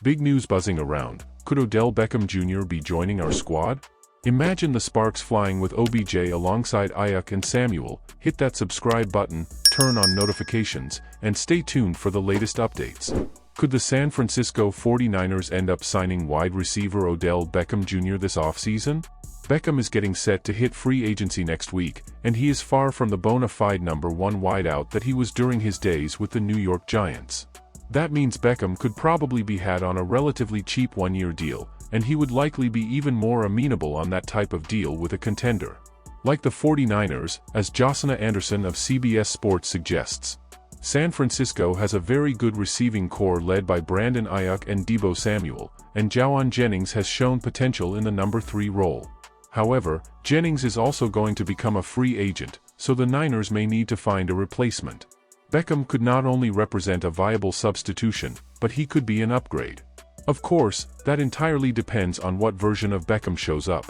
Big news buzzing around. Could Odell Beckham Jr. be joining our squad? Imagine the sparks flying with OBJ alongside Aiyuk and Samuel. Hit that subscribe button, turn on notifications, and stay tuned for the latest updates. Could the San Francisco 49ers end up signing wide receiver Odell Beckham Jr. this offseason? Beckham is getting set to hit free agency next week, and he is far from the bona fide number one wideout that he was during his days with the New York Giants. That means Beckham could probably be had on a relatively cheap one-year deal, and he would likely be even more amenable on that type of deal with a contender like the 49ers, as Josina Anderson of CBS Sports suggests. San Francisco has a very good receiving core led by Brandon Aiyuk and Deebo Samuel, and Jauan Jennings has shown potential in the number 3 role. However, Jennings is also going to become a free agent, so the Niners may need to find a replacement. Beckham could not only represent a viable substitution, but he could be an upgrade. Of course, that entirely depends on what version of Beckham shows up.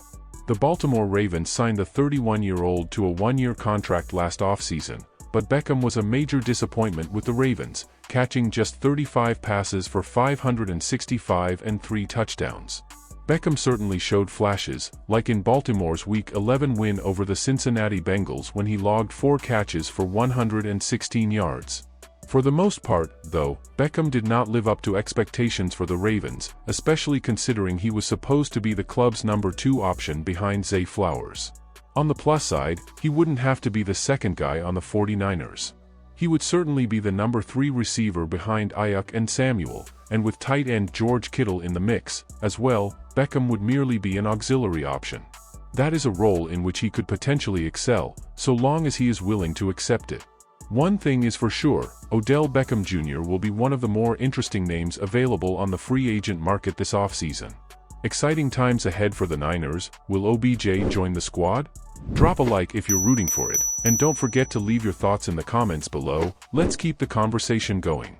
The Baltimore Ravens signed the 31-year-old to a one-year contract last offseason, but Beckham was a major disappointment with the Ravens, catching just 35 passes for 565 and 3 touchdowns. Beckham certainly showed flashes, like in Baltimore's Week 11 win over the Cincinnati Bengals when he logged 4 catches for 116 yards. For the most part, though, Beckham did not live up to expectations for the Ravens, especially considering he was supposed to be the club's number 2 option behind Zay Flowers. On the plus side, he wouldn't have to be the second guy on the 49ers. He would certainly be the number 3 receiver behind Aiyuk and Samuel, and with tight end George Kittle in the mix, as well, Beckham would merely be an auxiliary option. That is a role in which he could potentially excel, so long as he is willing to accept it. One thing is for sure, Odell Beckham Jr. will be one of the more interesting names available on the free agent market this offseason. Exciting times ahead for the Niners. Will OBJ join the squad? Drop a like if you're rooting for it, and don't forget to leave your thoughts in the comments below. Let's keep the conversation going.